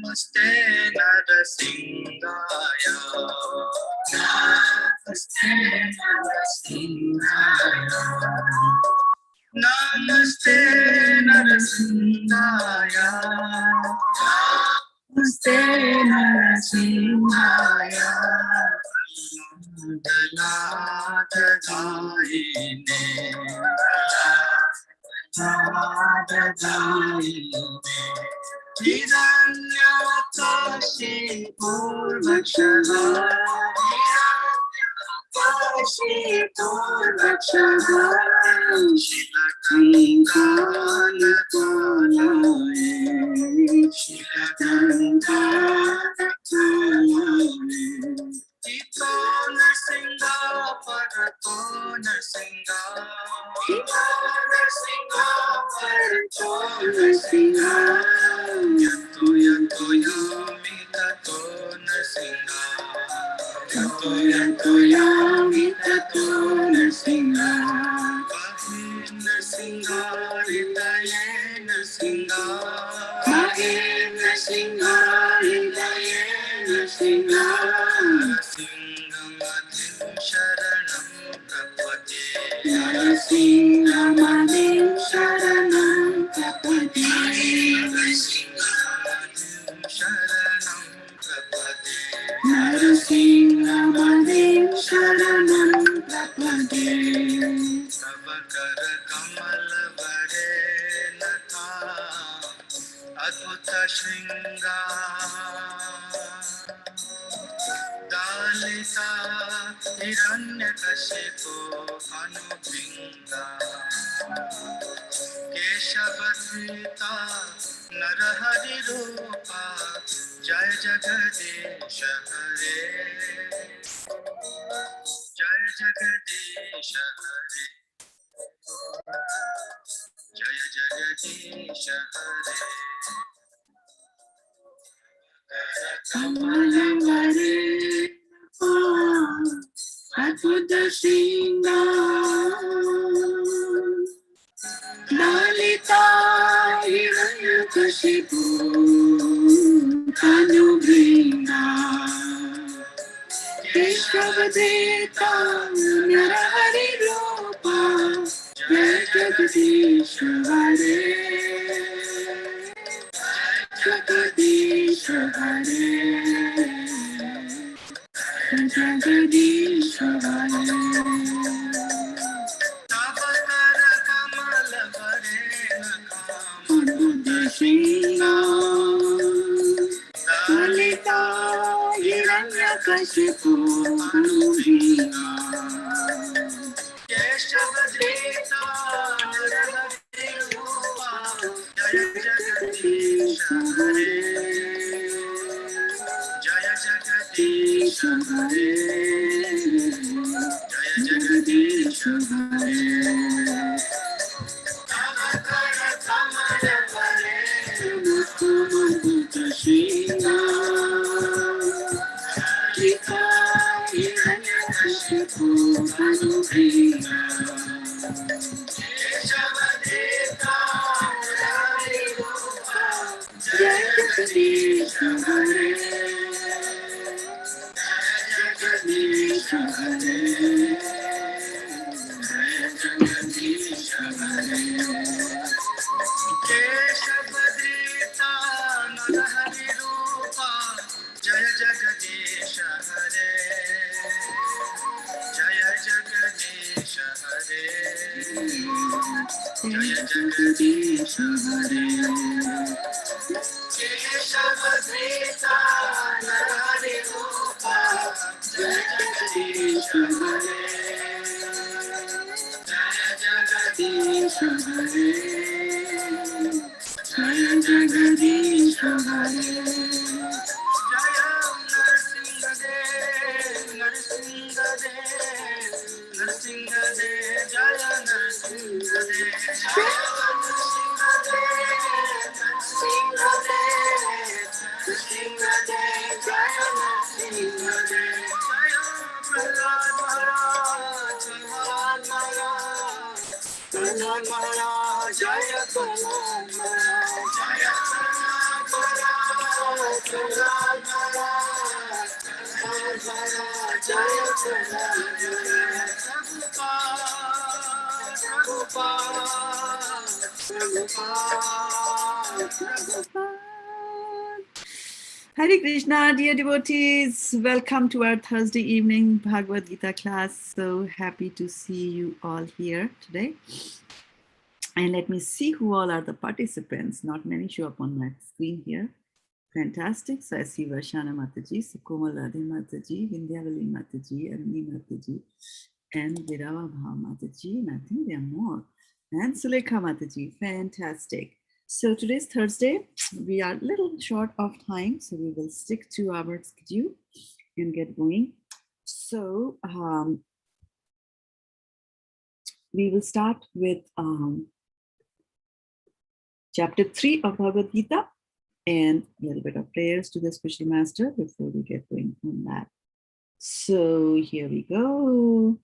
Namaste Narasingaya. Namaste Narasingaya. Namaste Narasingaya. Namaste Narasingaya. Dadadaine. Dadadaine. Hiranyakashi Purvakshaha. Hiranyakashi Purvakshaha. Shilakankanakalaye. Shilakankanakalaye. Ito Narsinga Parato Narsinga. Ito Narsinga Parato Narsinga. Yanto yanto yami tato Narsinga. Yanto yanto yami tato Narsinga. Pahe Narsinga Hridaye Narsinga. Pahe Narsinga Hridaye Narsinga. Sharanam Prapate. Narasimhamadin Sharanam Prapate. Sharanam Prapate. Narasimhamadin Sharanam Prapate. Savakara Kamala Varenata Adbhuta Shringa Dalita Hiranyakashipu Anubhinga Keshavadrita Narahari Rupa Jai Jagadisha Hare. Jai Jagadisha Hare. Jai Jagadisha Hare. Kamalavare Adbhuta Shringa Lalita Hiranyakashipu Anubhinga Keshavadeta Narahari Rupa Jai Jagadisha Hare. Jagadisha Hare. Jagadisha Hare. Tavakara Kamala Varenaka Adbhuta Shringa Lalita Hiranyakashipu Anubhinga Keshavadrita Narahari Rupa Jaya Jagadisha Hare. Jaya Jagadisha Hare. Jaya Jagadisha Hare. Tavakara Kamala Varenaka Adbhuta Shringa Lalita Hiranyakashipu Anubhinga Keshavadrita Narahari Rupa Jaya Jagadisha Hare. Jaya Jagadisha Hare. Jaya Jagadisha Hare. Keshavadrita Narahari Rupa Jaya Jagadisha Hare. Jaya Jagadisha Hare. Jaya Jagadisha Hare. Keshavadrita Narahari Rupa Jaya Jagadisha Hare. Jaya Jagadisha Hare. Jaya Jagadisha Hare. Jaya Narsingadev, Narsingadev, Narsingadev, Jaya Narsingadev. Jaya Narsingadev, Narsingadev, Narsingadev, Jaya Narsingadev. Jaya Prahlad Maharaj, Prahlad Maharaj, Prahlad Maharaj, Jaya Prahlad Maharaj, Jaya Prahlad Maharaj. Hare Krishna, dear devotees. Welcome to our Thursday evening Bhagavad-gita class. So happy to see you all here today. And let me see who all are the participants. Not many show up on my screen here. Fantastic. So I see Varshana Mataji, Sukomal Radhe Mataji, Vindhyavali Mataji, Aruni Mataji, and Virava Bhav Mataji. And I think there are more. And Sulekha Mataji. Fantastic. So today's Thursday. We are a little short of time, so we will stick to our schedule and get going. So we will start with chapter 3 of Bhagavad Gita and a little bit of prayers to the special master before we get going on that. So here we go.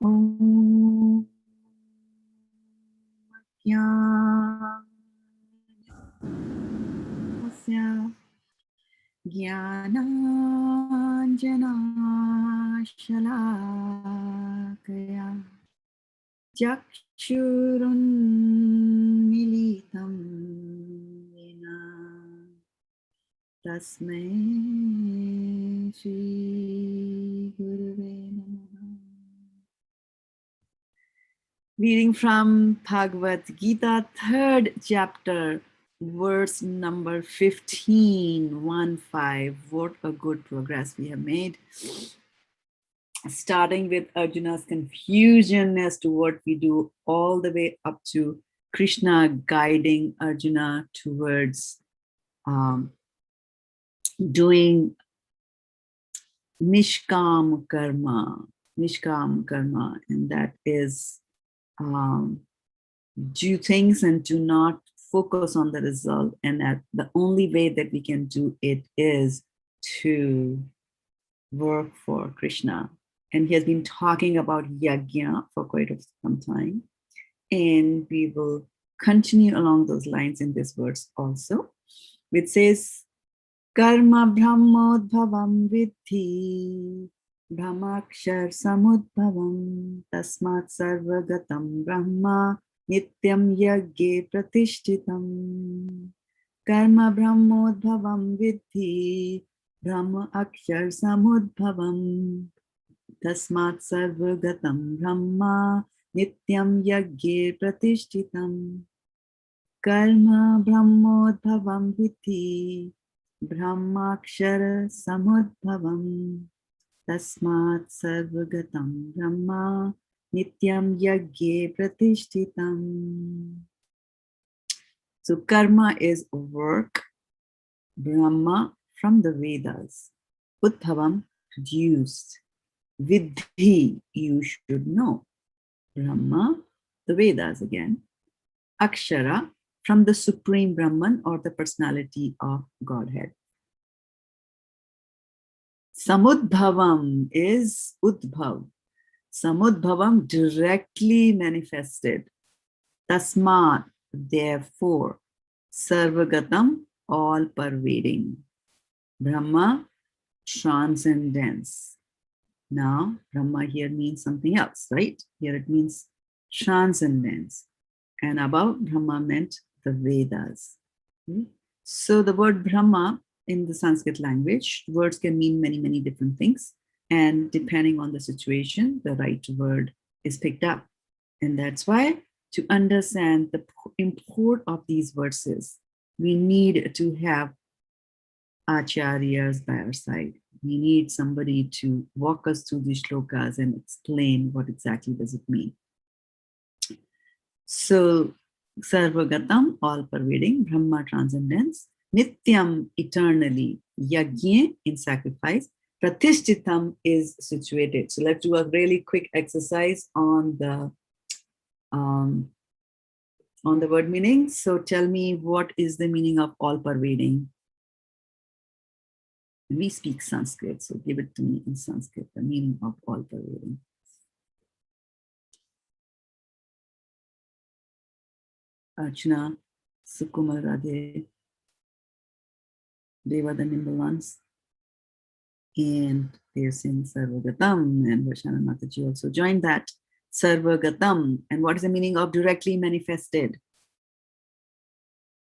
Om Jnananjana Shalakaya Chakshurunmilitam Yena Tasmai Shri Gurave Namaha. Reading from Bhagavad-gita, 3rd chapter, verse number 15, 1-5. What a good progress we have made. Starting with Arjuna's confusion as to what we do, all the way up to Krishna guiding Arjuna towards doing Nishkam karma, and that is do things and do not focus on the result, and that the only way that we can do it is to work for Krishna. And he has been talking about yajna for quite some time, and we will continue along those lines in this verse also, which says karma brahmodbhavam vidhi brahmakshar samudbhavam tasmat sarvagatam brahma nityam yagye pratishtitam. Karma brahmodbhavam vidhi brahma akshar samudbhavam tasmat sarvagatam brahma nityam yagye pratishtitam. Karma brahmodbhavam vidhi brahmakshara samudbhavam tasmat sarvagatam brahma nityam yagye pratishtitam. So karma is work, brahma from the Vedas, udbhavam produced, vidhi you should know, brahma the Vedas again, akshara from the Supreme Brahman or the personality of Godhead. Samudbhavam is udbhav. Samudbhavam directly manifested. Tasmat, therefore. Sarvagatam, all-pervading. Brahma, transcendence. Now, Brahma here means something else, right? Here it means transcendence. And above, Brahma meant the Vedas. So the word Brahma in the Sanskrit language, words can mean many, many different things. And depending on the situation, the right word is picked up. And that's why to understand the import of these verses, we need to have acharyas by our side. We need somebody to walk us through these shlokas and explain what exactly does it mean. So, Sarvagatam, all-pervading, Brahma, transcendence, Nityam, eternally, Yajna, in sacrifice, Pratishtitam is situated. So let's do a really quick exercise on the word meaning. So tell me, what is the meaning of all-pervading? We speak Sanskrit, so give it to me in Sanskrit, the meaning of all-pervading. Archana, Sukumal Radhe, they were the nimble ones. And they're saying Sarvagatam, and Vaishana Mataji also joined that. Sarvagatam. And what is the meaning of directly manifested?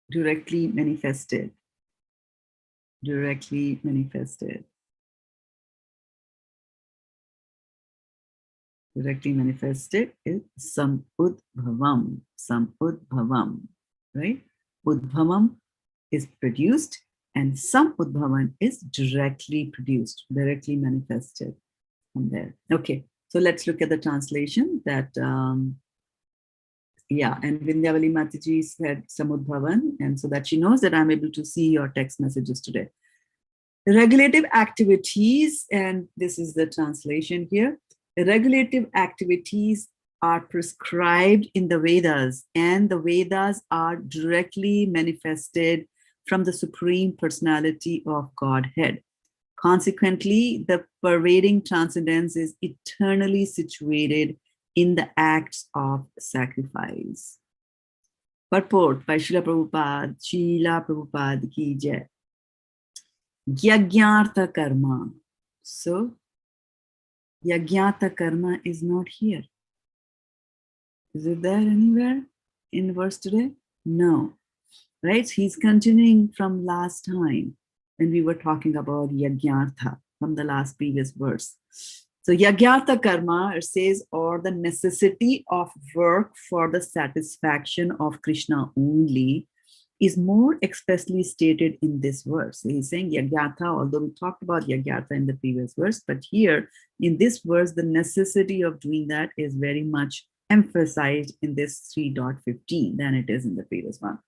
Directly manifested. Directly manifested. Directly manifested is Samudbhavam. Samudbhavam. Right? Udbhavam is produced, and Samudbhavan is directly produced, directly manifested from there. Okay, so let's look at the translation that, yeah, and Vindhyavali Mataji said Samudbhavan, and so that she knows that I'm able to see your text messages today. Regulative activities, and this is the translation here. The regulative activities are prescribed in the Vedas, and the Vedas are directly manifested from the Supreme Personality of Godhead. Consequently, the pervading transcendence is eternally situated in the acts of sacrifice. Purport by Srila Prabhupada ki jai. Yagyartha karma. So, Yagyartha karma is not here. Is it there anywhere in the verse today? No. Right? He's continuing from last time when we were talking about Yagyartha from the last previous verse. So Yagyartha karma, it says, or the necessity of work for the satisfaction of Krishna only, is more expressly stated in this verse. So he's saying Yagyartha, although we talked about Yagyartha in the previous verse, but here in this verse, the necessity of doing that is very much emphasized in this 3.15 than it is in the previous one.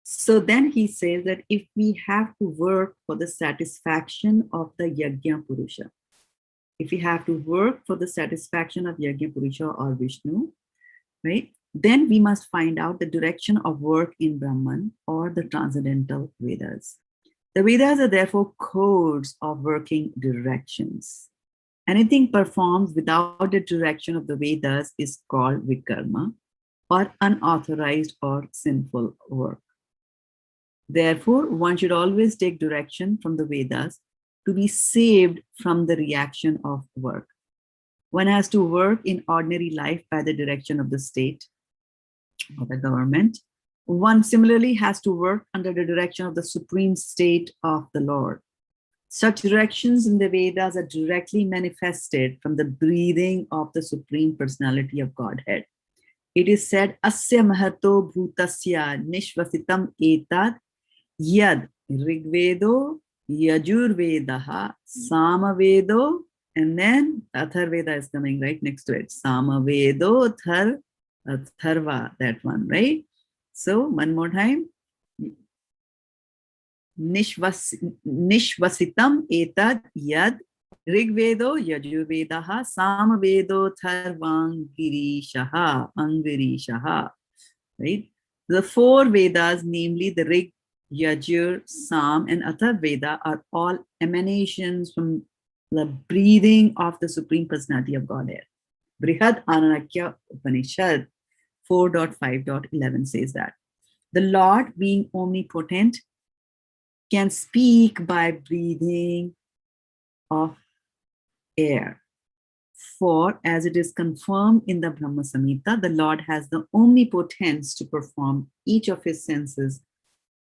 So then he says that if we have to work for the satisfaction of the Yajna Purusha, if we have to work for the satisfaction of Yajna Purusha or Vishnu, right, then we must find out the direction of work in Brahman or the transcendental Vedas. The Vedas are therefore codes of working directions. Anything performed without the direction of the Vedas is called vikarma, or unauthorized or sinful work. Therefore, one should always take direction from the Vedas to be saved from the reaction of work. One has to work in ordinary life by the direction of the state or the government. One similarly has to work under the direction of the supreme state of the Lord. Such directions in the Vedas are directly manifested from the breathing of the Supreme Personality of Godhead. It is said, Asya Mahato Bhutasya Nishvasitam Etad Yad Rigvedo Yajurvedaha Samavedo, and then Atharveda is coming right next to it. Samavedo Atharva, that one, right? So one more time. Nishvasitam etad yad Rigvedo Yajurvedaha Samavedo Tharvangirishaha Angirishaha. Right? The four Vedas, namely the Rig, Yajur, Sam, and Atharveda, are all emanations from the breathing of the Supreme Personality of Godhead. Brihad Ananakya Upanishad 4.5.11 says that the Lord, being omnipotent, can speak by breathing of air. For as it is confirmed in the Brahma Samhita, the Lord has the omnipotence to perform through each of his senses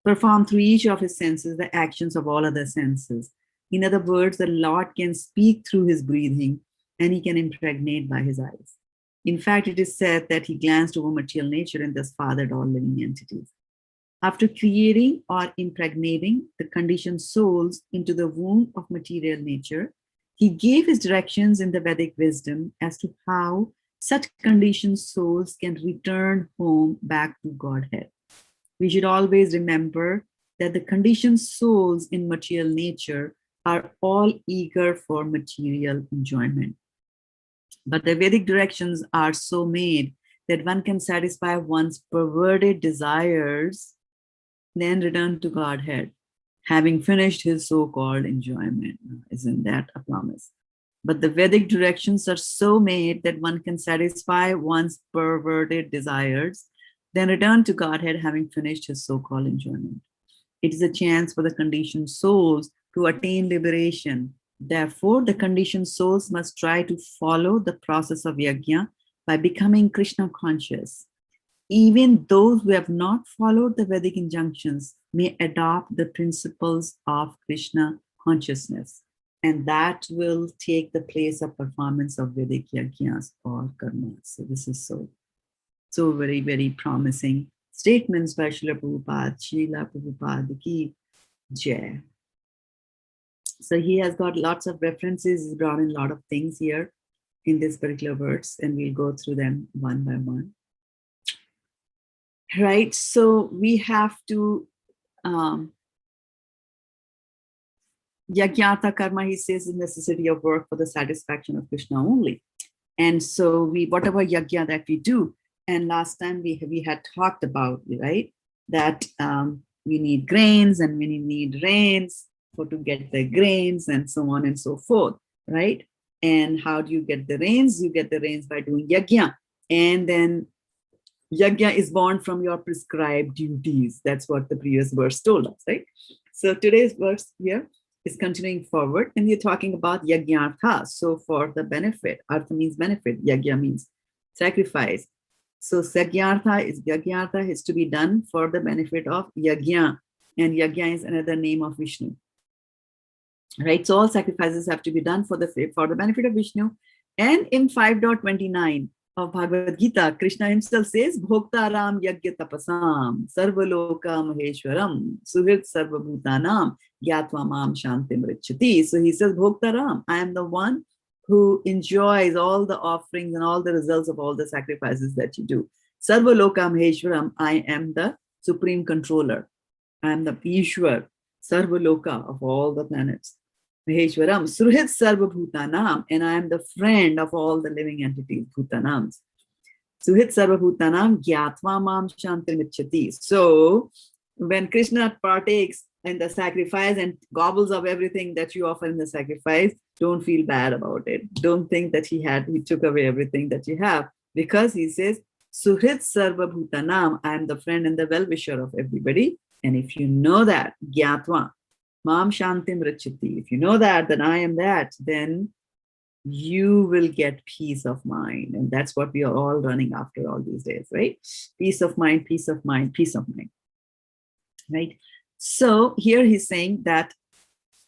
the actions of all other senses. In other words, the Lord can speak through his breathing and he can impregnate by his eyes. In fact, it is said that he glanced over material nature and thus fathered all living entities. After creating or impregnating the conditioned souls into the womb of material nature, he gave his directions in the Vedic wisdom as to how such conditioned souls can return home back to Godhead. We should always remember that the conditioned souls in material nature are all eager for material enjoyment. But the Vedic directions are so made that one can satisfy one's perverted desires, then return to Godhead, having finished his so-called enjoyment. Isn't that a promise? But the Vedic directions are so made that one can satisfy one's perverted desires, then return to Godhead having finished his so-called enjoyment. It is a chance for the conditioned souls to attain liberation. Therefore, the conditioned souls must try to follow the process of yajna by becoming Krishna conscious. Even those who have not followed the Vedic injunctions may adopt the principles of Krishna consciousness, and that will take the place of performance of Vedic yajnas or karmas. So this is so very, very promising statements by Srila Prabhupada ki jai. So he has got lots of references, he's brought in a lot of things here in this particular verse, and we'll go through them one by one. Right, so we have to Yagyata karma, he says, is necessity of work for the satisfaction of Krishna only. And so we, whatever yajna that we do, and last time we had talked about, right, that we need grains and we need rains to get the grains and so on and so forth, right? And how do you get the rains? You get the rains by doing yajna. And then yajna is born from your prescribed duties. That's what the previous verse told us, right? So today's verse here is continuing forward, and we're talking about yajnartha. So for the benefit, artha means benefit, yajna means sacrifice. So yajnartha is to be done for the benefit of yajna, and yajna is another name of Vishnu. Right, so all sacrifices have to be done for the benefit of Vishnu. And in 5.29 of Bhagavad-gita, Krishna himself says, Bhoktaram yajna tapasam, sarvaloka maheshwaram, suhrit sarvabhutanam, gyatva mam shantim richati. So he says, Bhoktaram, I am the one who enjoys all the offerings and all the results of all the sacrifices that you do. Sarvaloka maheshwaram, I am the supreme controller. I am the Ishwar, Sarvaloka, of all the planets. Maheshwaram, Suhrit Sarvabhutanam, and I am the friend of all the living entities, Bhutanams. Suhit Sarvabhutanam, Gyatva Mam Shantimicchati. So, when Krishna partakes in the sacrifice and gobbles of everything that you offer in the sacrifice, don't feel bad about it. Don't think that he took away everything that you have, because he says, Suhrit Sarvabhutanam, I am the friend and the well-wisher of everybody. And if you know that, Gyatva, Mam Shantim Rachiti, if you know that, then I am that, then you will get peace of mind. And that's what we are all running after all these days, right? Peace of mind, peace of mind, peace of mind, right? So here he's saying that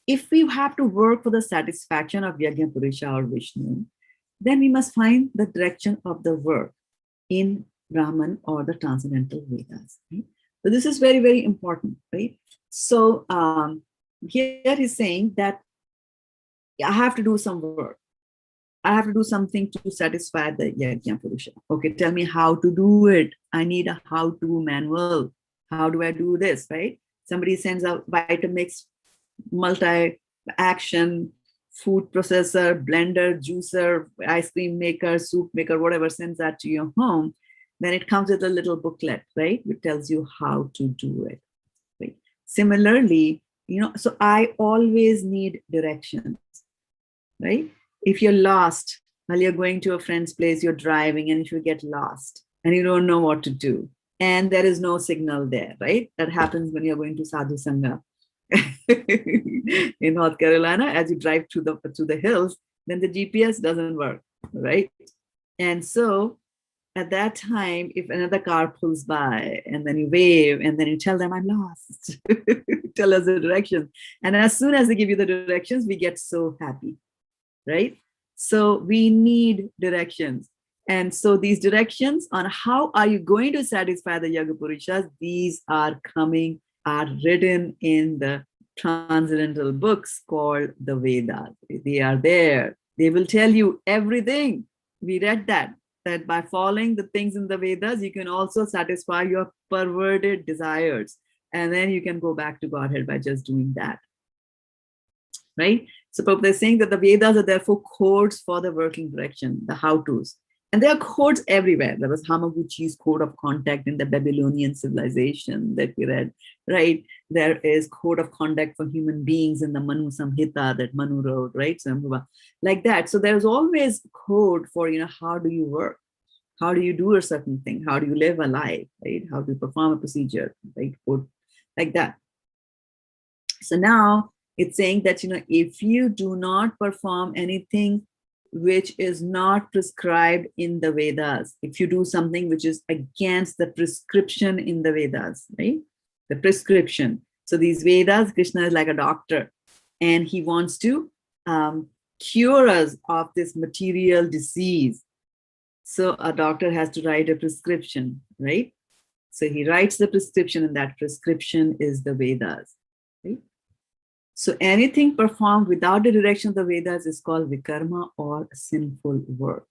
if we have to work for the satisfaction of Yajna Purusha or Vishnu, then we must find the direction of the work in Brahman or the transcendental Vedas, right? So this is very, very important, right? So here he's saying that I have to do some work. I have to do something to satisfy the Yajna Purusha. Okay, tell me how to do it. I need a how-to manual. How do I do this, right? Somebody sends a Vitamix multi-action food processor, blender, juicer, ice cream maker, soup maker, whatever, sends that to your home. Then it comes with a little booklet, right? Which tells you how to do it. Right? Similarly, so I always need directions, right? If you're lost while you're going to a friend's place, you're driving, and if you get lost and you don't know what to do, and there is no signal there, right? That happens when you're going to Sadhu Sangha in North Carolina. As you drive through the hills, then the GPS doesn't work, right? And so at that time, if another car pulls by and then you wave and then you tell them, I'm lost, tell us the directions. And as soon as they give you the directions, we get so happy, right? So we need directions. And so these directions on how are you going to satisfy the Yaga Purushas, these are written in the transcendental books called the Vedas. They are there. They will tell you everything. We read that by following the things in the Vedas, you can also satisfy your perverted desires. And then you can go back to Godhead by just doing that, right? So Prabhupada is saying that the Vedas are therefore codes for the working direction, the how-tos. And there are codes everywhere. There was Hamaguchi's code of conduct in the Babylonian civilization that we read, right? There is code of conduct for human beings in the Manu Samhita that Manu wrote, right? So like that. So there's always code for, how do you work? How do you do a certain thing? How do you live a life, right? How do you perform a procedure, right? Or like that. So now it's saying that, if you do not perform anything which is not prescribed in the Vedas, if you do something which is against the prescription in the Vedas, right? The prescription. So these Vedas, Krishna is like a doctor, and he wants to cure us of this material disease. So a doctor has to write a prescription, right? So he writes the prescription, and that prescription is the Vedas, right? So anything performed without the direction of the Vedas is called vikarma, or sinful work.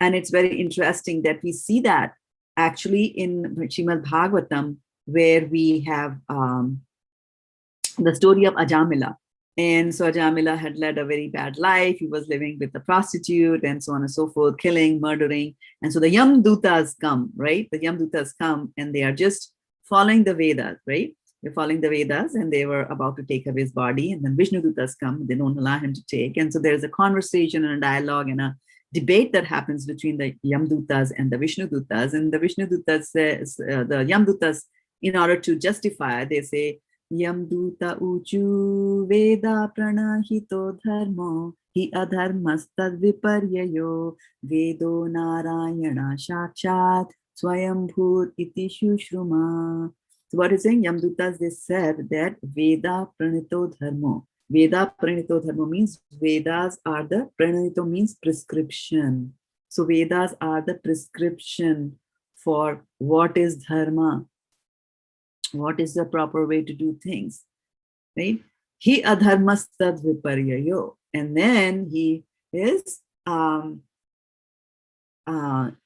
And it's very interesting that we see that actually in Srimad Bhagavatam, where we have the story of Ajamila. And so Ajamila had led a very bad life. He was living with a prostitute and so on and so forth, killing, murdering. And so the Yamdutas come, right? The Yamdutas come, and they are just following the Vedas, right? They're following the Vedas, and they were about to take away his body. And then Vishnudutas come, they don't allow him to take. And so there's a conversation and a dialogue and a debate that happens between the Yamdutas and the Vishnudutas. And the Vishnudutas says, the Yamdutas, in order to justify, they say, Yamduta uchu Veda pranahito dharmo hi adharmastad viparyayo Vedo narayana shakshat swayambhur iti shushruma. So what is saying? Yamdutas, they said that Veda pranito dharmo. Veda pranito dharmo means Vedas are the, pranito means prescription. So Vedas are the prescription for what is dharma. What is the proper way to do things, right? He adharmastad viparyayo. And then he is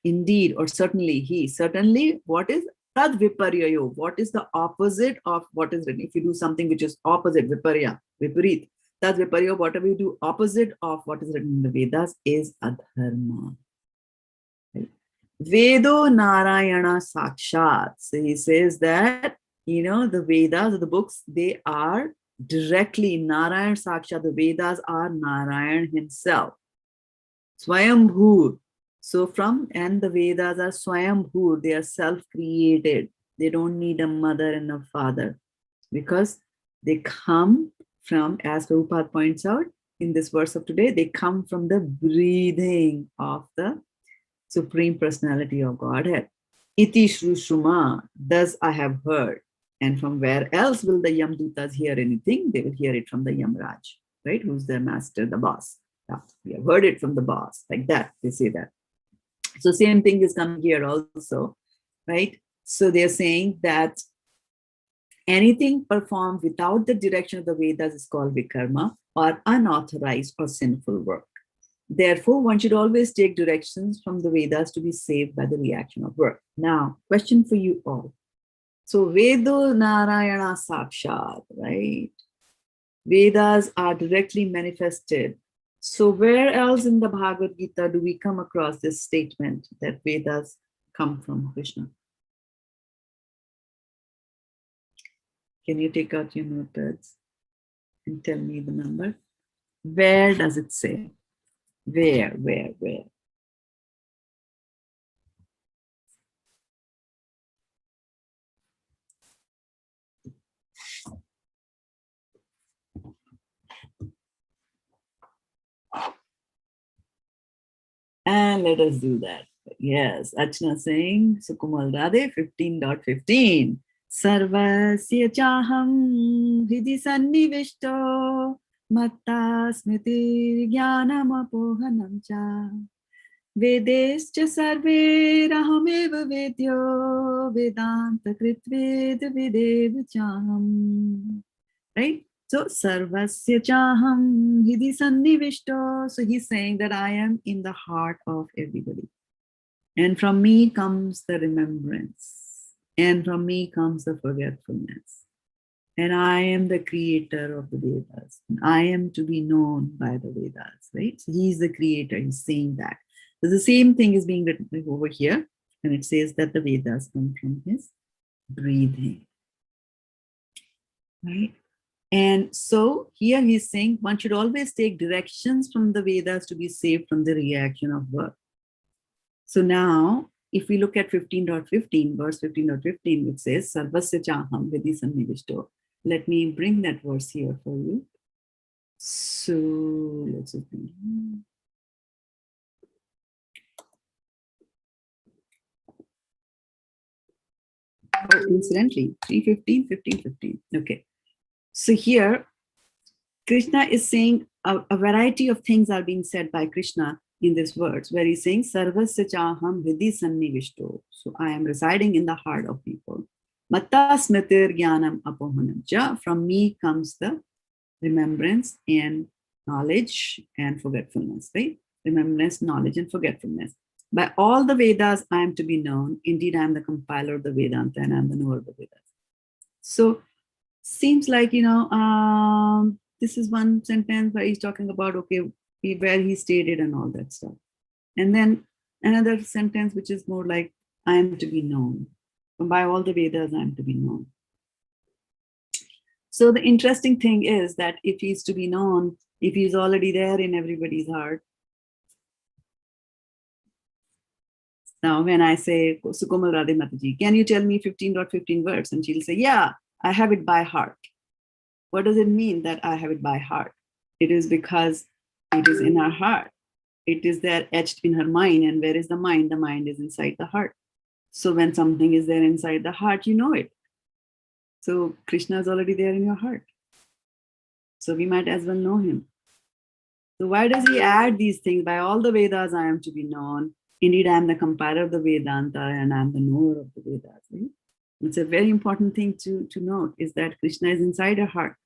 indeed, or certainly, what is tad viparyayo? What is the opposite of what is written? If you do something which is opposite, viparya, viparit, tad viparyayo, whatever you do opposite of what is written in the Vedas is adharma. Right? Vedo Narayana Sakshat. So he says that, the Vedas or the books, they are directly Narayan Sakshat. The Vedas are Narayan himself. Swayambhur. So and the Vedas are Swayambhur. They are self-created. They don't need a mother and a father, because they come from, as Prabhupada points out in this verse of today, they come from the breathing of the Supreme Personality of Godhead. Iti Shrushruma, thus I have heard. And from where else will the Yamdutas hear anything? They will hear it from the Yamraj, right? Who's their master, the boss. Yeah, we have heard it from the boss, like that. They say that. So same thing is coming here also, right? So they're saying that anything performed without the direction of the Vedas is called vikarma, or unauthorized or sinful work. Therefore, one should always take directions from the Vedas to be saved by the reaction of work. Now, question for you all. So, Vedo Narayana Sakshat, right? Vedas are directly manifested. So, where else in the Bhagavad-gita do we come across this statement that Vedas come from Krishna? Can you take out your notepads and tell me the number? Where does it say? Where? And let us do that. Yes, Achna saying, Sukumal Radhe 15.15. Sarvasya chaham hidi sannivishto matta smriti jnanam apohanam cha vedescha sarve rahameva vedyo vedanta kritved videv chaham. Right? So, Sarvasya Chaham Hidi Sannivishto. So, he's saying that I am in the heart of everybody. And from me comes the remembrance. And from me comes the forgetfulness. And I am the creator of the Vedas. And I am to be known by the Vedas, right? So, he's the creator. He's saying that. So, the same thing is being written over here. And it says that the Vedas come from his breathing. Right? And so here he's saying one should always take directions from the Vedas to be saved from the reaction of work. So now, if we look at 15.15, verse 15.15, which says, Sarvasya Chaham Vidhi Sannivishto. Let me bring that verse here for you. So let's see. Oh, incidentally, 3:15, 15:15. Okay. So here, Krishna is saying a variety of things are being said by Krishna in this verse, where he's saying, Sarvasya Chaham Vidhi Sannivishto. So I am residing in the heart of people. Matta Smritir Jnanam Apohanam Cha. From me comes the remembrance and knowledge and forgetfulness, right? Remembrance, knowledge, and forgetfulness. By all the Vedas, I am to be known. Indeed, I am the compiler of the Vedanta and I am the knower of the Vedas. So, seems like, this is one sentence where he's talking about, okay, where he stated and all that stuff. And then another sentence, which is more like, I am to be known. By all the Vedas, I am to be known. So the interesting thing is that if he's to be known, if he's already there in everybody's heart. Now, when I say, Sukomal Radhe Mataji, can you tell me 15.15 words? And she'll say, yeah, I have it by heart. What does it mean that I have it by heart? It is because it is in her heart. It is there etched in her mind. And where is the mind? The mind is inside the heart. So when something is there inside the heart, you know it. So Krishna is already there in your heart. So we might as well know him. So why does he add these things? By all the Vedas, I am to be known. Indeed, I am the compiler of the Vedanta and I am the knower of the Vedas. Right? It's a very important thing to note is that Krishna is inside our heart.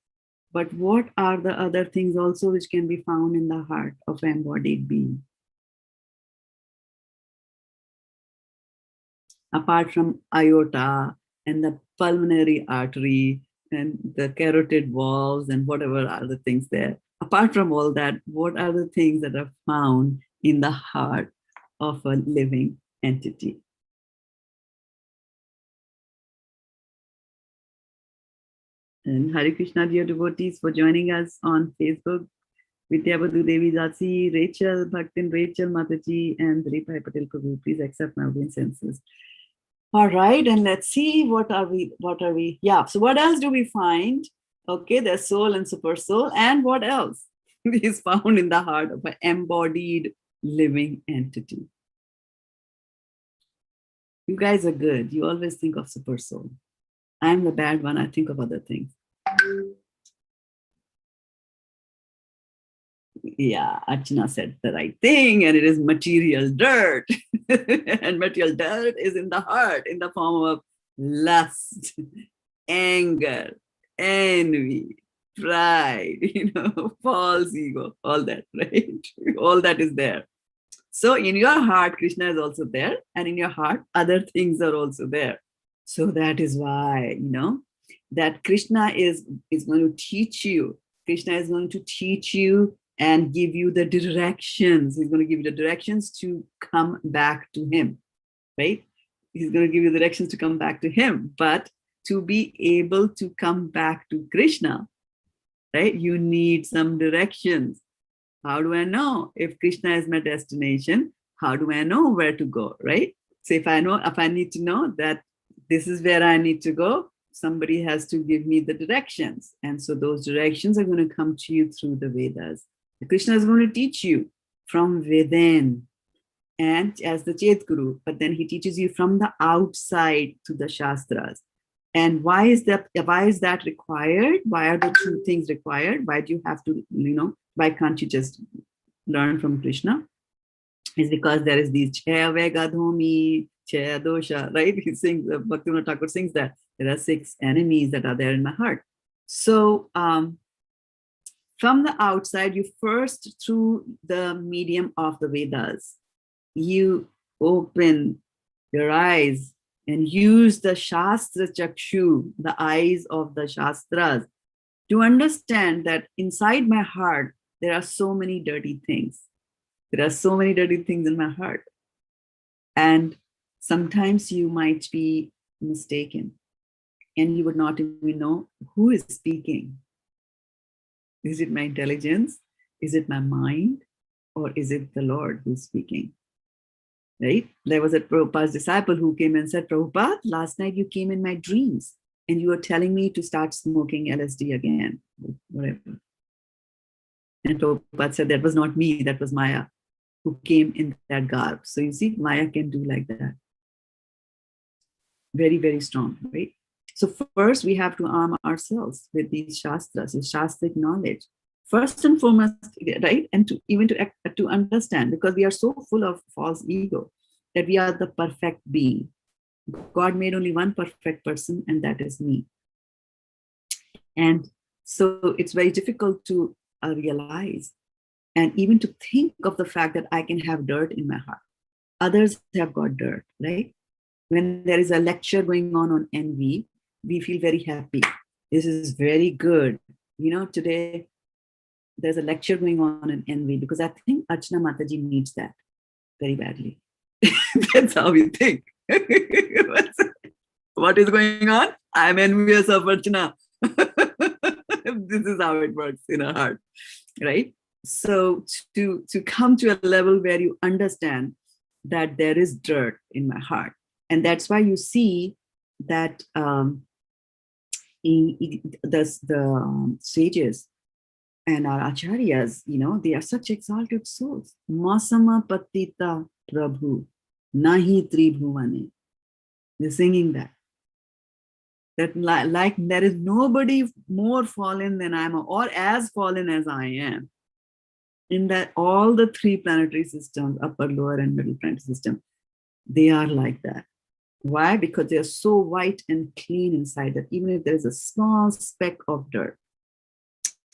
But what are the other things also which can be found in the heart of an embodied being? Apart from aorta and the pulmonary artery and the carotid valves and whatever are the things there. Apart from all that, what are the things that are found in the heart of a living entity? And Hare Krishna, dear devotees, for joining us on Facebook. Shraddha-devi Dasi, Rachel, Bhaktin Rachel Mataji, and Ripai Patel Prabhu. Please accept my obeisances. All right, and let's see what are we? Yeah, so what else do we find? Okay, there's soul and super soul, and what else is found in the heart of an embodied living entity? You guys are good. You always think of super soul. I'm the bad one. I think of other things. Yeah, Archana said the right thing, and it is material dirt. And material dirt is in the heart in the form of lust, anger, envy, pride, false ego, all that, right? All that is there. So in your heart, Krishna is also there, and in your heart, other things are also there. So that is why, that Krishna is going to teach you. Krishna is going to teach you and give you the directions. He's going to give you the directions to come back to him, right? He's going to give you the directions to come back to him. But to be able to come back to Krishna, right, you need some directions. How do I know if Krishna is my destination? How do I know where to go, right? So if I need to know that this is where I need to go, somebody has to give me the directions. And so those directions are going to come to you through the Vedas. Krishna is going to teach you from within and as the Chet Guru, but then he teaches you from the outside to the Shastras. And why is that required? Why are the two things required? Why do you have to, why can't you just learn from Krishna? It's because there is these Chaya Vega Dhomi, Chaya Dosha, right? He sings, Bhaktivinoda Thakur sings that there are 6 enemies that are there in my heart. So from the outside, you first, through the medium of the Vedas, you open your eyes and use the Shastra Chakshu, the eyes of the Shastras, to understand that inside my heart, there are so many dirty things. There are so many dirty things in my heart. And sometimes you might be mistaken and you would not even know who is speaking. Is it my intelligence? Is it my mind? Or is it the Lord who's speaking? right? There was a Prabhupada's disciple who came and said, Prabhupada, last night you came in my dreams and you were telling me to start smoking LSD again, whatever. And Prabhupada said, that was not me, that was Maya who came in that garb. So you see, Maya can do like that. Very, very strong, right? So first we have to arm ourselves with these shastras, with shastric knowledge. First and foremost, right? And to understand, because we are so full of false ego that we are the perfect being. God made only one perfect person, and that is me. And so it's very difficult to realize and even to think of the fact that I can have dirt in my heart. Others have got dirt, right? When there is a lecture going on envy, we feel very happy. This is very good. Today there's a lecture going on envy because I think Archana Mataji needs that very badly. That's how we think. What is going on? I'm envious of Archana. This is how it works in our heart, right? So to come to a level where you understand that there is dirt in my heart, and that's why you see that the sages and our acharyas, they are such exalted souls. Masama patita prabhu nahi tribhuvane. They're singing that like there is nobody more fallen than I am, or as fallen as I am. In that all the three planetary systems, upper, lower, and middle planetary system, they are like that. Why? Because they are so white and clean inside that even if there is a small speck of dirt,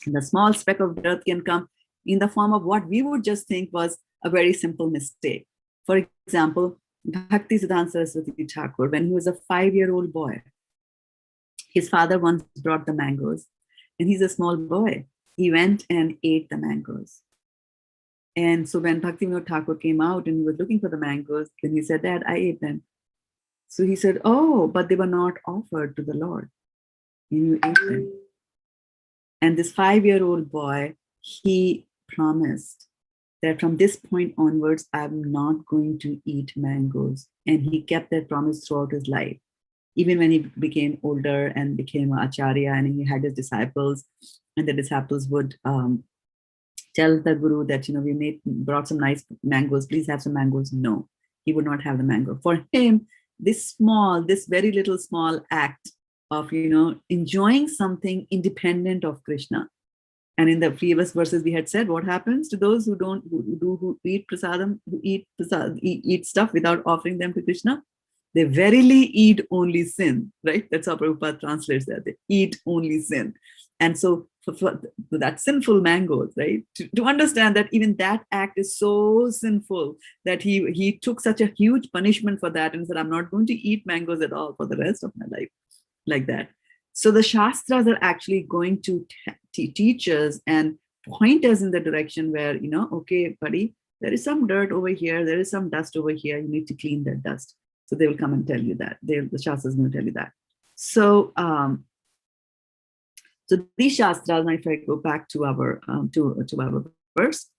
and the small speck of dirt can come in the form of what we would just think was a very simple mistake. For example, Bhaktisiddhanta Saraswati Thakur, when he was a 5-year-old boy, his father once brought the mangoes, and he's a small boy. He went and ate the mangoes. And so when Bhaktivinoda Thakur came out and he was looking for the mangoes, then he said, Dad, I ate them. So he said, oh, but they were not offered to the Lord. And you ate them. And this 5-year-old boy, he promised that from this point onwards, I'm not going to eat mangoes. And he kept that promise throughout his life. Even when he became older and became an acharya and he had his disciples, and the disciples would tell the guru that, we brought some nice mangoes, please have some mangoes. No, he would not have the mango. For him, this very little small act of, enjoying something independent of Krishna. And in the previous verses, we had said, what happens to those who eat prasadam, who eat stuff without offering them to Krishna? They verily eat only sin, right? That's how Prabhupada translates that. They eat only sin. And so for that sinful mangoes, right? To understand that even that act is so sinful that he took such a huge punishment for that and said, I'm not going to eat mangoes at all for the rest of my life, like that. So the Shastras are actually going to teach us and point us in the direction where, okay, buddy, there is some dirt over here. There is some dust over here. You need to clean that dust. So they will come and tell you that. The Shastras will tell you that. So, so these Shastras, if I go back to our verse,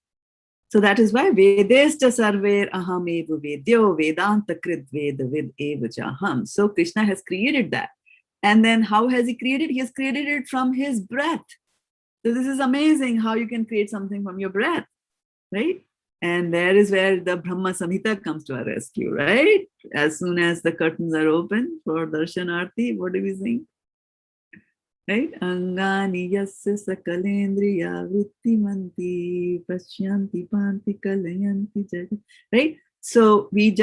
so that is why Vedesta sarver aham eva vedyo vedanta krit veda vid eva jaham. So Krishna has created that. And then how has he created? He has created it from his breath. So this is amazing how you can create something from your breath, right? And there is where the Brahma Samhita comes to our rescue, right? As soon as the curtains are open for Darshanarti, what do we sing? Right? Angani yasya sakalendriya vrittimanti pashyanti panti kalayanti jagat. Right? So we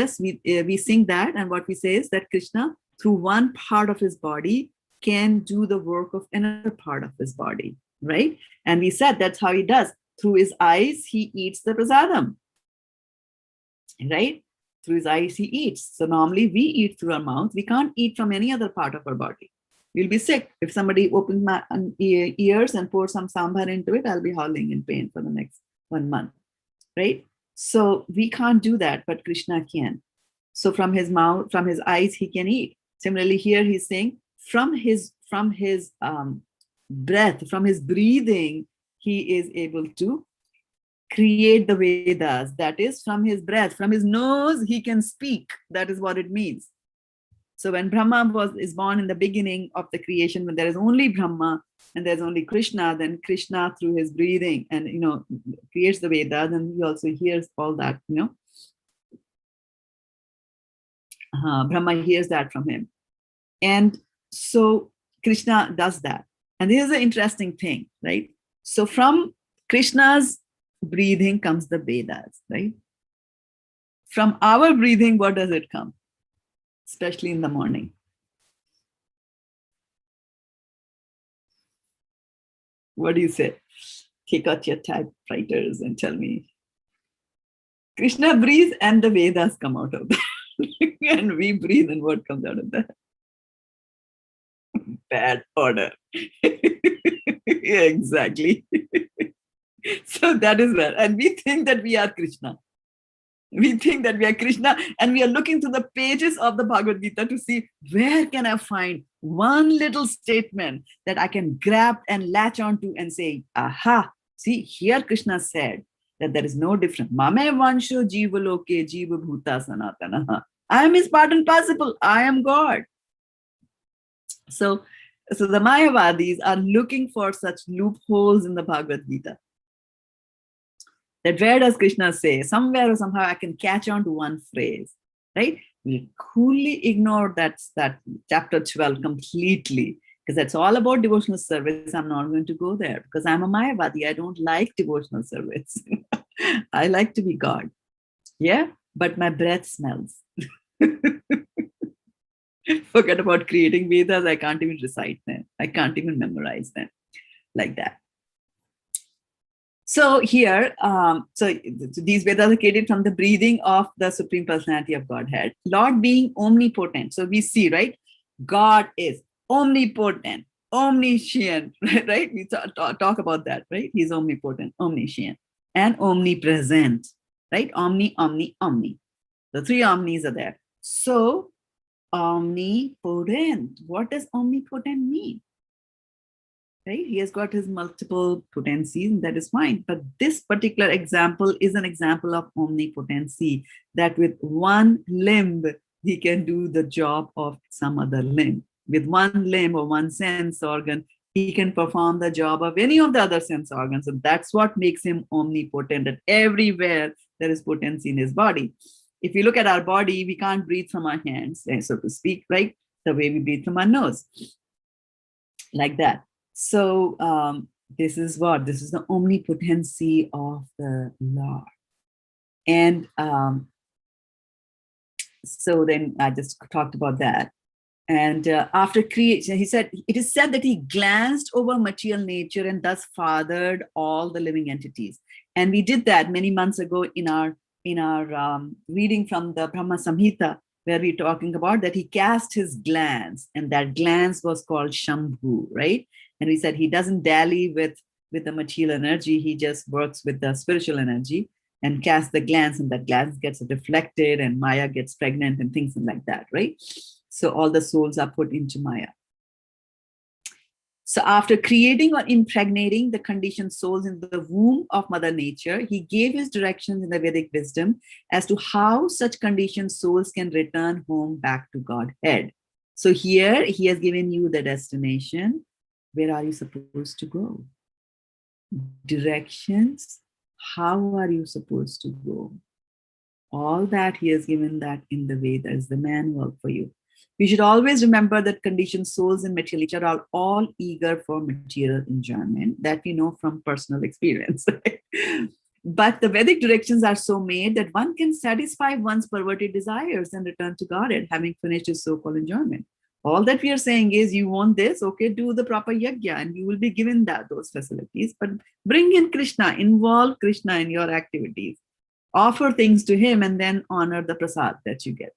sing that, and what we say is that Krishna, through one part of his body, can do the work of another part of his body, right? And we said that's how he does. Through his eyes, he eats the prasadam, right? Through his eyes, he eats. So normally we eat through our mouth. We can't eat from any other part of our body. We'll be sick. If somebody opens my ears and pours some sambar into it, I'll be howling in pain for the next 1 month, right? So we can't do that, but Krishna can. So from his mouth, from his eyes, he can eat. Similarly, here he's saying from his breath, from his breathing, he is able to create the Vedas. That is, from his breath, from his nose, he can speak. That is what it means. So when Brahma is born in the beginning of the creation, when there is only Brahma and there's only Krishna, then Krishna through his breathing and creates the Vedas, and he also hears all that. Brahma hears that from him, and so Krishna does that. And this is an interesting thing, right? So from Krishna's breathing comes the Vedas, right? From our breathing, what does it come? Especially in the morning. What do you say? Take out your typewriters and tell me. Krishna breathes and the Vedas come out of that. And we breathe and what comes out of that? Bad order. Yeah, exactly. So that is that. And we think that we are Krishna. We think that we are Krishna, and we are looking through the pages of the Bhagavad-gita to see where can I find one little statement that I can grab and latch onto and say, aha, see, here Krishna said that there is no difference. Mame vansho jiva loke jiva bhuta sanatana. I am his part and parcel. I am God. So the Mayavadis are looking for such loopholes in the Bhagavad-gita. That where does Krishna say? Somewhere or somehow I can catch on to one phrase, right? We coolly ignore that chapter 12 completely, because that's all about devotional service. I'm not going to go there because I'm a Mayavadi. I don't like devotional service. I like to be God. Yeah, but my breath smells. Forget about creating Vedas. I can't even recite them. I can't even memorize them like that. So here, so these Vedas are created from the breathing of the Supreme Personality of Godhead. Lord being omnipotent. So we see, right? God is omnipotent, omniscient, right? We talk about that, right? He's omnipotent, omniscient, and omnipresent, right? Omni, omni, omni. The three omnis are there. So omnipotent. What does omnipotent mean? Right? He has got his multiple potencies, and that is fine. But this particular example is an example of omnipotency, that with one limb, he can do the job of some other limb. With one limb or one sense organ, he can perform the job of any of the other sense organs. And that's what makes him omnipotent, that everywhere there is potency in his body. If you look at our body, we can't breathe from our hands, so to speak, right? The way we breathe from our nose, like that. So this is the omnipotency of the Lord. And so then I just talked about that. And after creation, he said, it is said that he glanced over material nature and thus fathered all the living entities. And we did that many months ago in our reading from the Brahma Samhita, where we're talking about that he cast his glance, and that glance was called Shambhu, right? And we said he doesn't dally with the material energy, he just works with the spiritual energy and casts the glance, and that glance gets reflected and Maya gets pregnant and things like that, right? So all the souls are put into Maya. So after creating or impregnating the conditioned souls in the womb of Mother Nature, he gave his directions in the Vedic wisdom as to how such conditioned souls can return home back to Godhead. So here he has given you the destination. Where are you supposed to go? Directions. How are you supposed to go? All that he has given that in the Vedas, the manual for you. We should always remember that conditioned souls in material nature are all eager for material enjoyment. That we know from personal experience. But the Vedic directions are so made that one can satisfy one's perverted desires and return to Godhead, having finished his so-called enjoyment. All that we are saying is, you want this, okay, do the proper yajna and you will be given those facilities. But bring in Krishna, involve Krishna in your activities. Offer things to him and then honor the prasad that you get.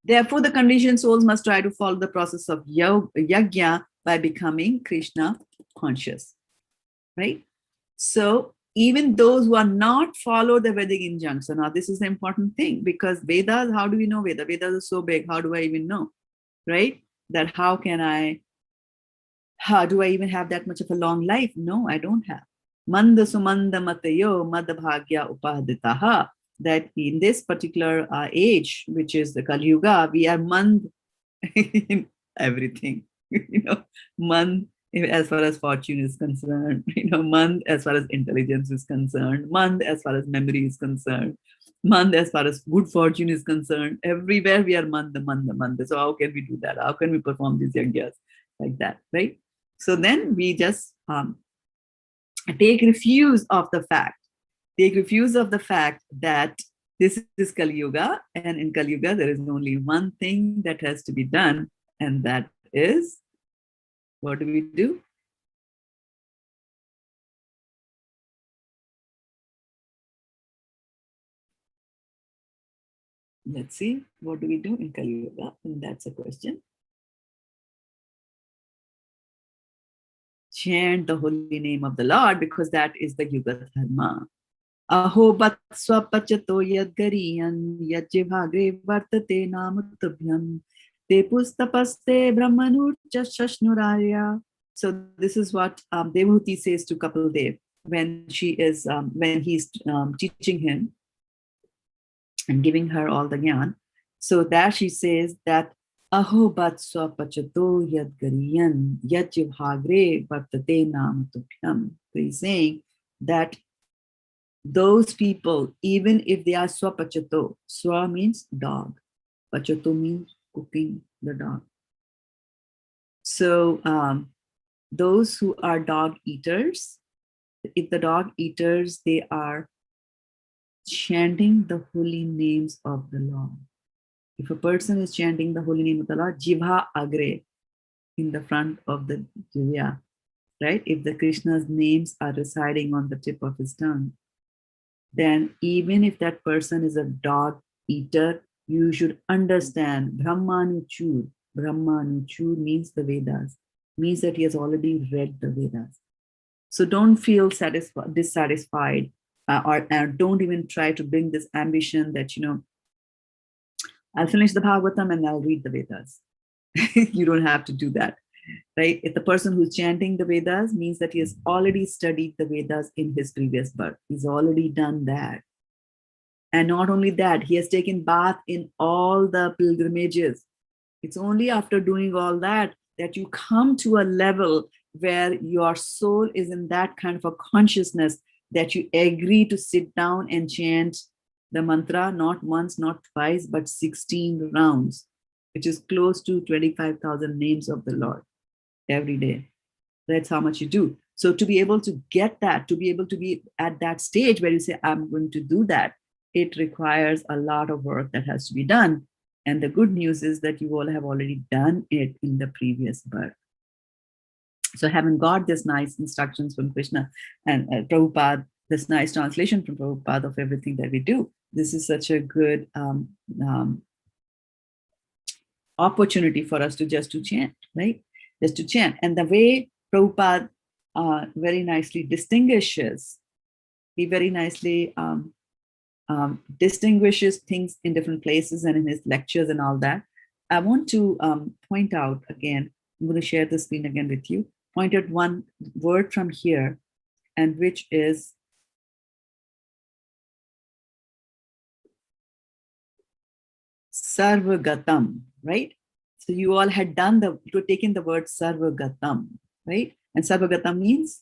Therefore, the conditioned souls must try to follow the process of yajna by becoming Krishna conscious, right? So even those who are not follow the Vedic injunction, now this is the important thing, because Vedas, how do we know Vedas? Vedas are so big, how do I even know, right? That how do I even have that much of a long life? No, I don't have. Manda sumanda matayo madbhagya upaditaha. That in this particular age, which is the Kali Yuga, we are mand in everything. Mand as far as fortune is concerned, mand as far as intelligence is concerned, mand as far as memory is concerned, mand as far as good fortune is concerned. Everywhere we are manda, manda, manda. So how can we do that? How can we perform these yagyas like that, right? So then we just take refuse of the fact that this is Kali Yuga, and in Kali Yuga there is only one thing that has to be done, and that is, what do we do? Let's see, what do we do in Kali Yuga? And that's a question. Chant the holy name of the Lord, because that is the Yuga Dharma. Aho bat swapachato yadgariyan yajjivagre vartate namatubhyam te pustapaste brahmanurcha shashnurarya. So this is what Devahuti says to Kapil Dev when he's teaching him and giving her all the gyan. So there she says that Aho bat swapachato yadgariyan yajjivagre vartate namatubhyam. So he's saying that those people, even if they are swapachato, swa means dog, pachato means cooking the dog. So those who are dog eaters, if the dog eaters, they are chanting the holy names of the Lord. If a person is chanting the holy name of the Lord, jivha agre, in the front of the jivya, right? If the Krishna's names are residing on the tip of his tongue, then even if that person is a dog eater, you should understand Brahmanuchur. Brahmanuchur means the Vedas, means that he has already read the Vedas. So don't feel dissatisfied or don't even try to bring this ambition that, I'll finish the Bhagavatam and I'll read the Vedas. You don't have to do that, right? If the person who's chanting the Vedas means that he has already studied the Vedas in his previous birth. He's already done that. And not only that, he has taken bath in all the pilgrimages. It's only after doing all that that you come to a level where your soul is in that kind of a consciousness that you agree to sit down and chant the mantra, not once, not twice, but 16 rounds, which is close to 25,000 names of the Lord every day. That's how much you do. So to be able to get that, to be able to be at that stage where you say, I'm going to do that, it requires a lot of work that has to be done. And the good news is that you all have already done it in the previous birth. So having got this nice instructions from Krishna and Prabhupada, this nice translation from Prabhupada of everything that we do, this is such a good opportunity for us to just to chant, right? Just to chant. And the way Prabhupada very nicely distinguishes, he very nicely distinguishes things in different places and in his lectures and all that. I want to point out again, I'm going to share the screen again with you, point out one word from here, and which is sarvagatam, right? So you all had you had taken the word sarvagatam, right? And sarvagatam means